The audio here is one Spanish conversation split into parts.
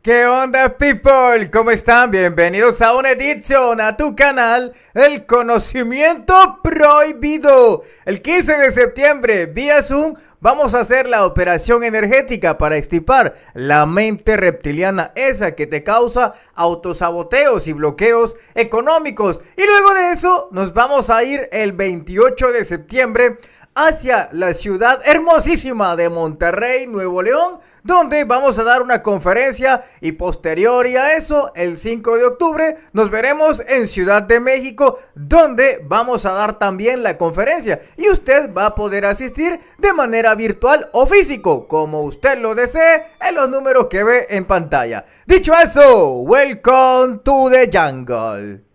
¿Qué onda, people? ¿Cómo están? Bienvenidos a una edición a tu canal, El Conocimiento Prohibido. El 15 de septiembre, vía Zoom, vamos a hacer la operación energética para extirpar la mente reptiliana, esa que te causa autosaboteos y bloqueos económicos. Y luego de eso, nos vamos a ir el 28 de septiembre hacia la ciudad hermosísima de Monterrey, Nuevo León, donde vamos a dar una conferencia y posterior a eso, el 5 de octubre, nos veremos en Ciudad de México, donde vamos a dar también la conferencia y usted va a poder asistir de manera virtual o físico, como usted lo desee, en los números que ve en pantalla. Dicho eso, welcome to the jungle.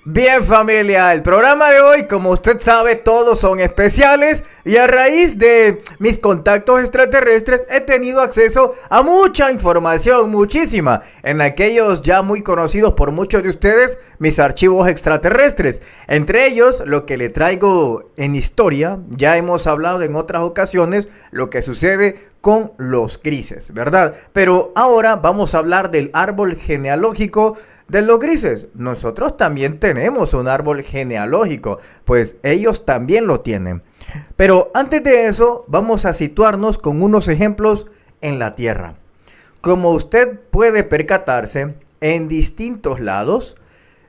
Bien, familia, el programa de hoy, como usted sabe, todos son especiales y a raíz de mis contactos extraterrestres he tenido acceso a mucha información, muchísima, en aquellos ya muy conocidos por muchos de ustedes, mis archivos extraterrestres. Entre ellos, lo que le traigo en historia, ya hemos hablado en otras ocasiones, lo que sucede con los grises, ¿verdad? Pero ahora vamos a hablar del árbol genealógico de los grises. Nosotros también tenemos un árbol genealógico, pues ellos también lo tienen. Pero antes de eso, vamos a situarnos con unos ejemplos en la Tierra. Como usted puede percatarse, en distintos lados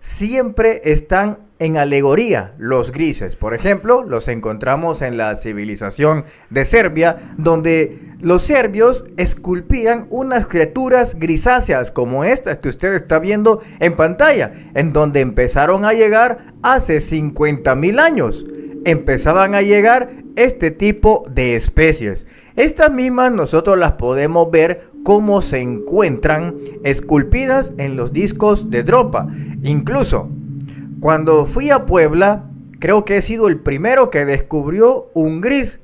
siempre están en alegoría los grises. Por ejemplo, los encontramos en la civilización de Serbia, donde los serbios esculpían unas criaturas grisáceas como estas que usted está viendo en pantalla, en donde empezaron a llegar hace 50,000 años. Empezaban a llegar este tipo de especies. Estas mismas nosotros las podemos ver cómo se encuentran esculpidas en los discos de Dropa. Incluso cuando fui a Puebla, creo que he sido el primero que descubrió un gris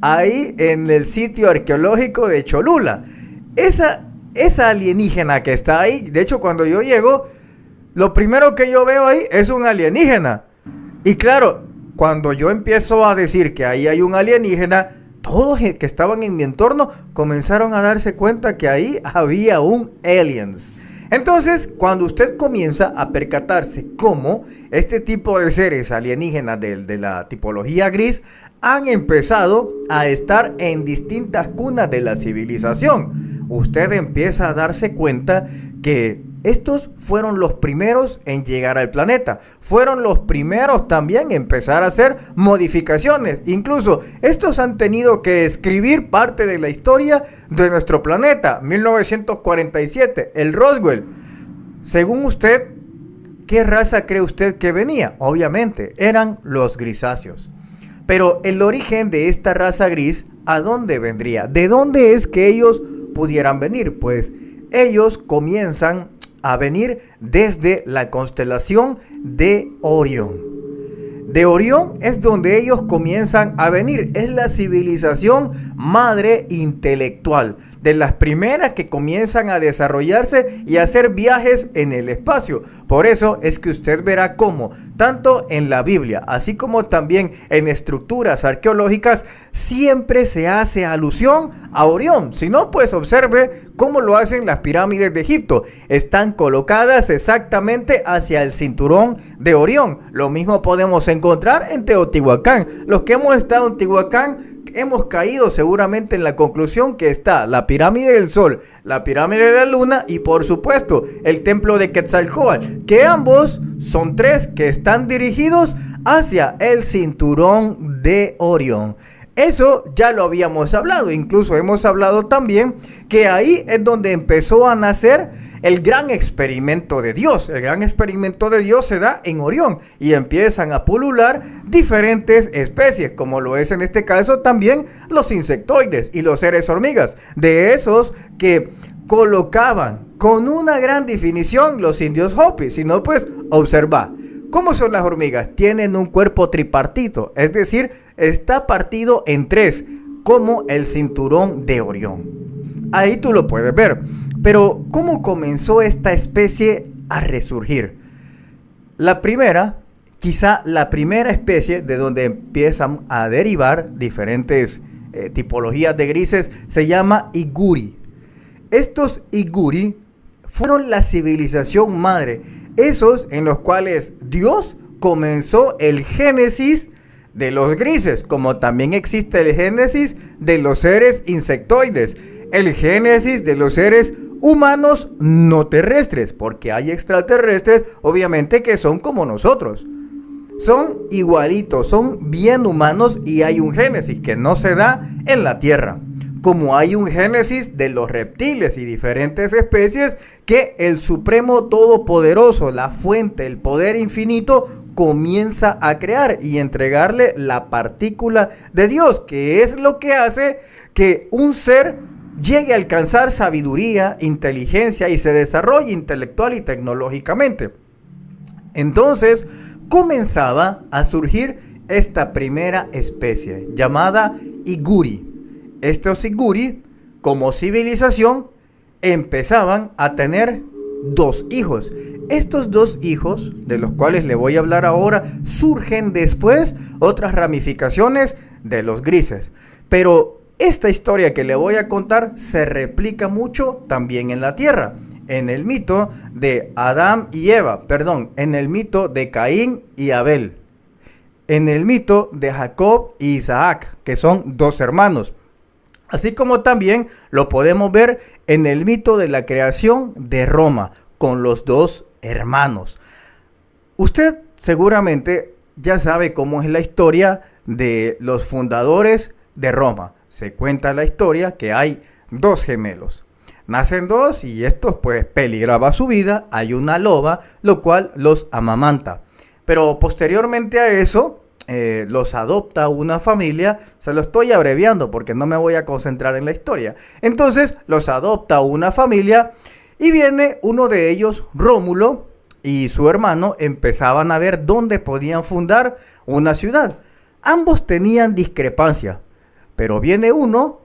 ahí en el sitio arqueológico de Cholula. Esa alienígena que está ahí, de hecho cuando yo llego, lo primero que yo veo ahí es un alienígena. Y claro, cuando yo empiezo a decir que ahí hay un alienígena, todos que estaban en mi entorno comenzaron a darse cuenta que ahí había un aliens. Entonces, cuando usted comienza a percatarse cómo este tipo de seres alienígenas de la tipología gris han empezado a estar en distintas cunas de la civilización, usted empieza a darse cuenta que estos fueron los primeros en llegar al planeta. Fueron los primeros también en empezar a hacer modificaciones. Incluso estos han tenido que escribir parte de la historia de nuestro planeta. 1947, el Roswell. Según usted, ¿qué raza cree usted que venía? Obviamente, eran los grisáceos. Pero el origen de esta raza gris, ¿a dónde vendría? ¿De dónde es que ellos pudieran venir? Pues ellos comienzan a venir desde la constelación de Orión. De Orión es donde ellos comienzan a venir. Es la civilización madre intelectual, de las primeras que comienzan a desarrollarse y a hacer viajes en el espacio. Por eso es que usted verá cómo, tanto en la Biblia, así como también en estructuras arqueológicas, siempre se hace alusión a Orión. Si no, pues observe cómo lo hacen las pirámides de Egipto. Están colocadas exactamente hacia el cinturón de Orión. Lo mismo podemos encontrar en Teotihuacán. Los que hemos estado en Teotihuacán hemos caído seguramente en la conclusión que está la pirámide del Sol, la pirámide de la Luna y por supuesto el templo de Quetzalcóatl, que ambos son tres que están dirigidos hacia el cinturón de Orión. Eso ya lo habíamos hablado, incluso hemos hablado también que ahí es donde empezó a nacer el gran experimento de Dios. El gran experimento de Dios se da en Orión y empiezan a pulular diferentes especies, como lo es en este caso también los insectoides y los seres hormigas, de esos que colocaban con una gran definición los indios Hopi. Si no, pues observa. ¿Cómo son las hormigas? Tienen un cuerpo tripartito, es decir, está partido en tres, como el cinturón de Orión. Ahí tú lo puedes ver. Pero, ¿cómo comenzó esta especie a resurgir? Quizá la primera especie de donde empiezan a derivar diferentes tipologías de grises, se llama Iguri. Estos Iguri fueron la civilización madre, esos en los cuales Dios comenzó el génesis de los grises, como también existe el génesis de los seres insectoides, el génesis de los seres humanos no terrestres, porque hay extraterrestres, obviamente, que son como nosotros. Son igualitos, son bien humanos y hay un génesis que no se da en la Tierra. Como hay un génesis de los reptiles y diferentes especies que el Supremo Todopoderoso, la fuente, el poder infinito, comienza a crear y entregarle la partícula de Dios, que es lo que hace que un ser llegue a alcanzar sabiduría, inteligencia y se desarrolle intelectual y tecnológicamente. Entonces comenzaba a surgir esta primera especie llamada Iguri. Estos Iguri, como civilización, empezaban a tener 2 hijos. Estos 2 hijos, de los cuales le voy a hablar ahora, surgen después otras ramificaciones de los grises. Pero esta historia que le voy a contar se replica mucho también en la Tierra, en el mito de Adán y Eva, en el mito de Caín y Abel, en el mito de Jacob y Isaac, que son 2 hermanos. Así como también lo podemos ver en el mito de la creación de Roma, con los 2 hermanos. Usted seguramente ya sabe cómo es la historia de los fundadores de Roma. Se cuenta la historia que hay 2 gemelos. Nacen 2 y estos pues peligraba su vida. Hay una loba, lo cual los amamanta. Pero posteriormente a eso, los adopta una familia. Se lo estoy abreviando porque no me voy a concentrar en la historia. Entonces los adopta una familia y viene uno de ellos, Rómulo, y su hermano empezaban a ver dónde podían fundar una ciudad. Ambos tenían discrepancia, pero viene uno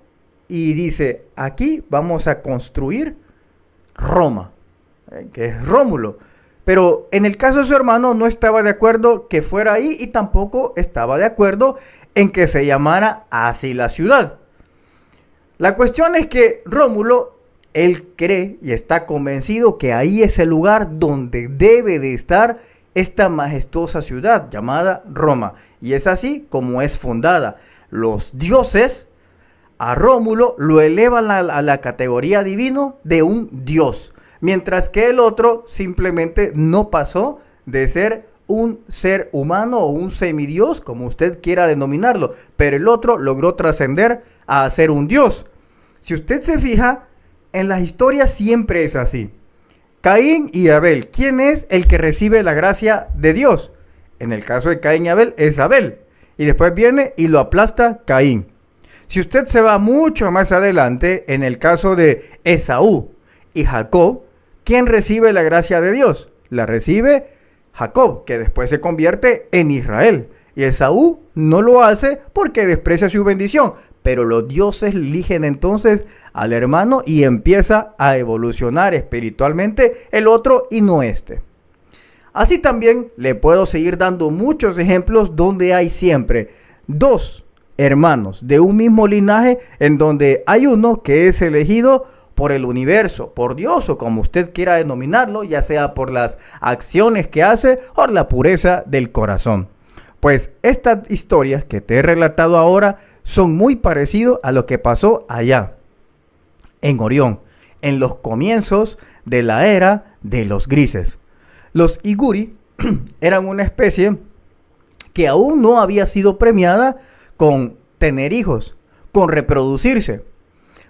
y dice: aquí vamos a construir Roma, que es Rómulo. Pero en el caso de su hermano no estaba de acuerdo que fuera ahí y tampoco estaba de acuerdo en que se llamara así la ciudad. La cuestión es que Rómulo, él cree y está convencido que ahí es el lugar donde debe de estar esta majestuosa ciudad llamada Roma. Y es así como es fundada. Los dioses a Rómulo lo elevan a la categoría divino de un dios, mientras que el otro simplemente no pasó de ser un ser humano o un semidios, como usted quiera denominarlo, pero el otro logró trascender a ser un dios. Si usted se fija, en las historias siempre es así. Caín y Abel, ¿quién es el que recibe la gracia de Dios? En el caso de Caín y Abel es Abel, y después viene y lo aplasta Caín. Si usted se va mucho más adelante, en el caso de Esaú y Jacob, ¿quién recibe la gracia de Dios? La recibe Jacob, que después se convierte en Israel. Y Esaú no lo hace porque desprecia su bendición. Pero los dioses eligen entonces al hermano y empieza a evolucionar espiritualmente el otro y no este. Así también le puedo seguir dando muchos ejemplos donde hay siempre 2 hermanos de un mismo linaje, en donde hay uno que es elegido por el universo, por Dios o como usted quiera denominarlo, ya sea por las acciones que hace o la pureza del corazón. Pues estas historias que te he relatado ahora son muy parecidas a lo que pasó allá en Orión, en los comienzos de la era de los grises. Los Iguri eran una especie que aún no había sido premiada con tener hijos, con reproducirse.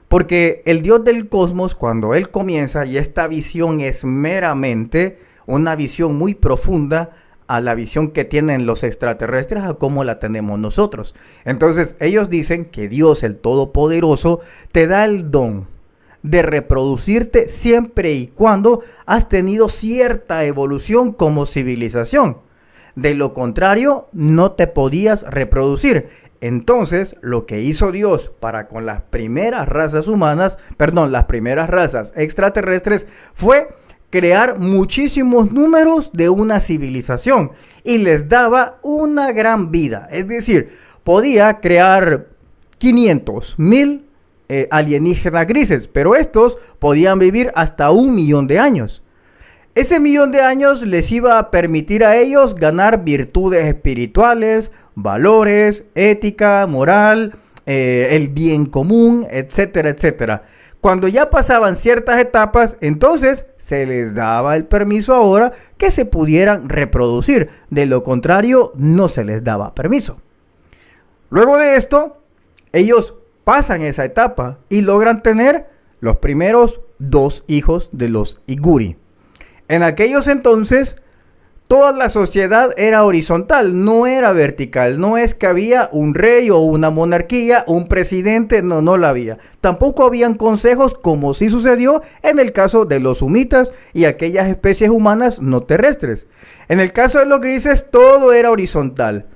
Porque el Dios del cosmos, cuando Él comienza, y esta visión es meramente una visión muy profunda a la visión que tienen los extraterrestres a cómo la tenemos nosotros. Entonces ellos dicen que Dios, el Todopoderoso, te da el don de reproducirte siempre y cuando has tenido cierta evolución como civilización. De lo contrario, no te podías reproducir. Entonces, lo que hizo Dios para con las primeras razas humanas, las primeras razas extraterrestres, fue crear muchísimos números de una civilización y les daba una gran vida. Es decir, podía crear 500,000 alienígenas grises, pero estos podían vivir hasta 1,000,000 de años. Ese 1,000,000 de años les iba a permitir a ellos ganar virtudes espirituales, valores, ética, moral, el bien común, etcétera, etcétera. Cuando ya pasaban ciertas etapas, entonces se les daba el permiso ahora que se pudieran reproducir. De lo contrario, no se les daba permiso. Luego de esto, ellos pasan esa etapa y logran tener los primeros 2 hijos de los Iguri. En aquellos entonces, toda la sociedad era horizontal, no era vertical. No es que había un rey o una monarquía, un presidente, no la había. Tampoco habían consejos, como sí sucedió en el caso de los humitas y aquellas especies humanas no terrestres. En el caso de los grises, todo era horizontal.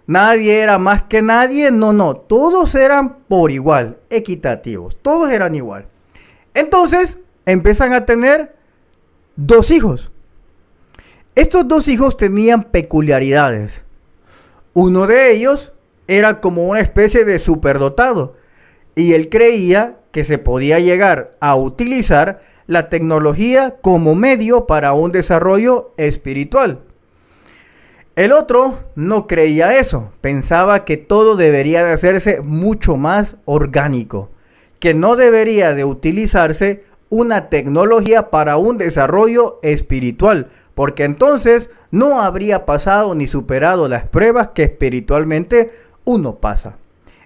Nadie era más que nadie, no. Todos eran por igual, equitativos. Todos eran igual. Entonces, empiezan a tener 2 hijos. Estos 2 hijos tenían peculiaridades. Uno de ellos era como una especie de superdotado y él creía que se podía llegar a utilizar la tecnología como medio para un desarrollo espiritual. El otro no creía eso, pensaba que todo debería de hacerse mucho más orgánico, que no debería de utilizarse una tecnología para un desarrollo espiritual, porque entonces no habría pasado ni superado las pruebas que espiritualmente uno pasa.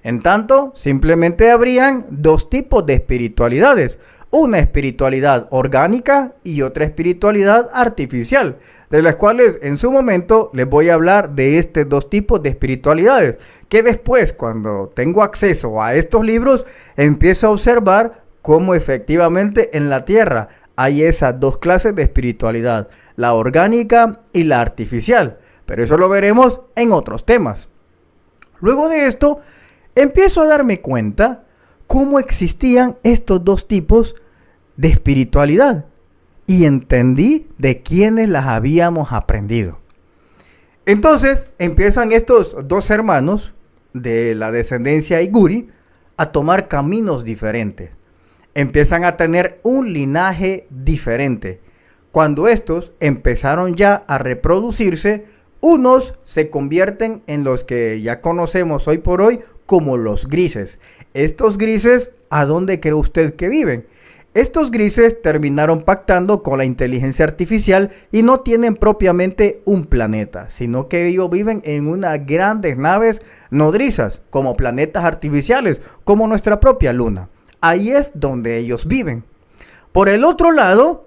En tanto, simplemente habrían 2 tipos de espiritualidades, una espiritualidad orgánica y otra espiritualidad artificial, de las cuales en su momento les voy a hablar de estos 2 tipos de espiritualidades, que después, cuando tengo acceso a estos libros, empiezo a observar cómo efectivamente en la Tierra hay esas 2 clases de espiritualidad, la orgánica y la artificial, pero eso lo veremos en otros temas. Luego de esto, empiezo a darme cuenta cómo existían estos 2 tipos de espiritualidad y entendí de quiénes las habíamos aprendido. Entonces empiezan estos 2 hermanos de la descendencia Iguri a tomar caminos diferentes. Empiezan a tener un linaje diferente. Cuando estos empezaron ya a reproducirse, unos se convierten en los que ya conocemos hoy por hoy como los grises. Estos grises, ¿a dónde cree usted que viven? Estos grises terminaron pactando con la inteligencia artificial y no tienen propiamente un planeta, sino que ellos viven en unas grandes naves nodrizas, como planetas artificiales, como nuestra propia luna. Ahí es donde ellos viven. Por el otro lado,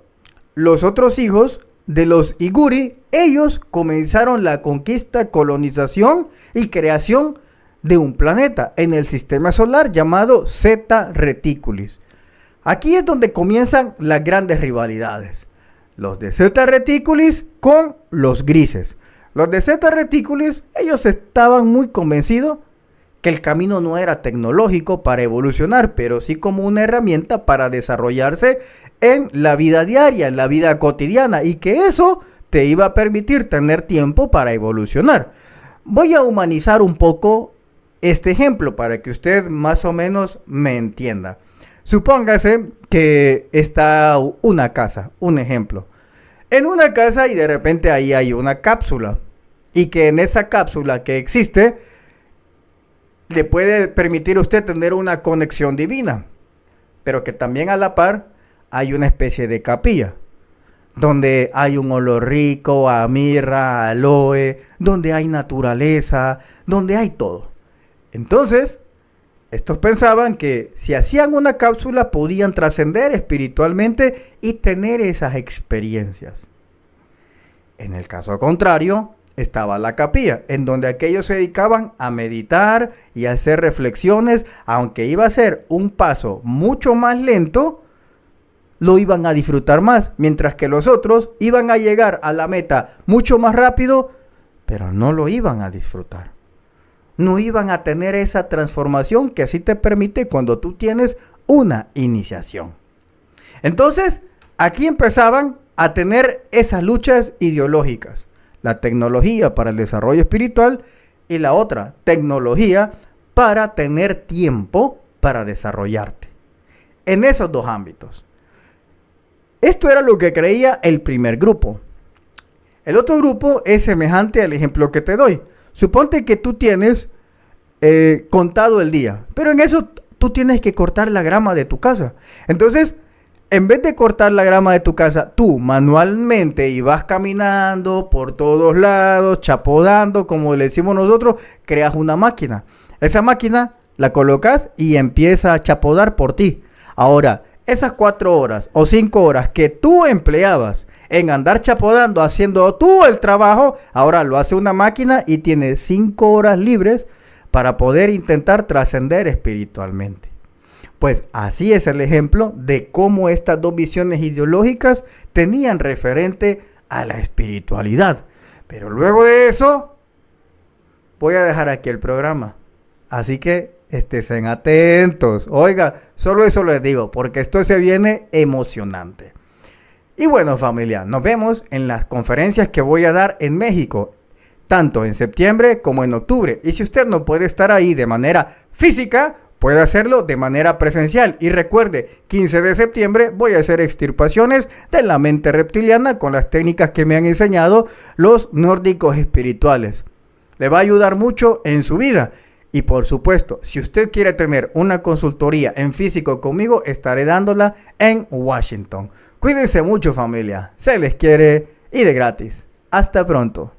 los otros hijos de los Iguri, ellos comenzaron la conquista, colonización y creación de un planeta en el sistema solar llamado Zeta Reticulis. Aquí es donde comienzan las grandes rivalidades. Los de Zeta Reticulis con los grises. Los de Zeta Reticulis, ellos estaban muy convencidos que el camino no era tecnológico para evolucionar, pero sí como una herramienta para desarrollarse en la vida diaria, en la vida cotidiana, y que eso te iba a permitir tener tiempo para evolucionar. Voy a humanizar un poco este ejemplo para que usted más o menos me entienda. Supóngase que está una casa, un ejemplo. En una casa y de repente ahí hay una cápsula, y que en esa cápsula que existe le puede permitir a usted tener una conexión divina, pero que también a la par hay una especie de capilla, donde hay un olor rico a mirra, a aloe, donde hay naturaleza, donde hay todo. Entonces, estos pensaban que si hacían una cápsula podían trascender espiritualmente y tener esas experiencias. En el caso contrario, estaba la capilla, en donde aquellos se dedicaban a meditar y a hacer reflexiones, aunque iba a ser un paso mucho más lento, lo iban a disfrutar más, mientras que los otros iban a llegar a la meta mucho más rápido, pero no lo iban a disfrutar. No iban a tener esa transformación que así te permite cuando tú tienes una iniciación. Entonces, aquí empezaban a tener esas luchas ideológicas. La tecnología para el desarrollo espiritual y la otra, tecnología para tener tiempo para desarrollarte. En esos dos ámbitos. Esto era lo que creía el primer grupo. El otro grupo es semejante al ejemplo que te doy. Suponte que tú tienes contado el día, pero en eso tú tienes que cortar la grama de tu casa. Entonces, en vez de cortar la grama de tu casa, tú manualmente y vas caminando por todos lados, chapodando, como le decimos nosotros, creas una máquina. Esa máquina la colocas y empieza a chapodar por ti. Ahora, esas 4 horas o 5 horas que tú empleabas en andar chapodando, haciendo tú el trabajo, ahora lo hace una máquina y tienes 5 horas libres para poder intentar trascender espiritualmente. Pues así es el ejemplo de cómo estas dos visiones ideológicas tenían referente a la espiritualidad. Pero luego de eso, voy a dejar aquí el programa. Así que estén atentos. Oiga, solo eso les digo, porque esto se viene emocionante. Y bueno, familia, nos vemos en las conferencias que voy a dar en México, tanto en septiembre como en octubre. Y si usted no puede estar ahí de manera física, puede hacerlo de manera presencial. Y recuerde, 15 de septiembre voy a hacer extirpaciones de la mente reptiliana con las técnicas que me han enseñado los nórdicos espirituales. Le va a ayudar mucho en su vida. Y por supuesto, si usted quiere tener una consultoría en físico conmigo, estaré dándola en Washington. Cuídense mucho, familia. Se les quiere y de gratis. Hasta pronto.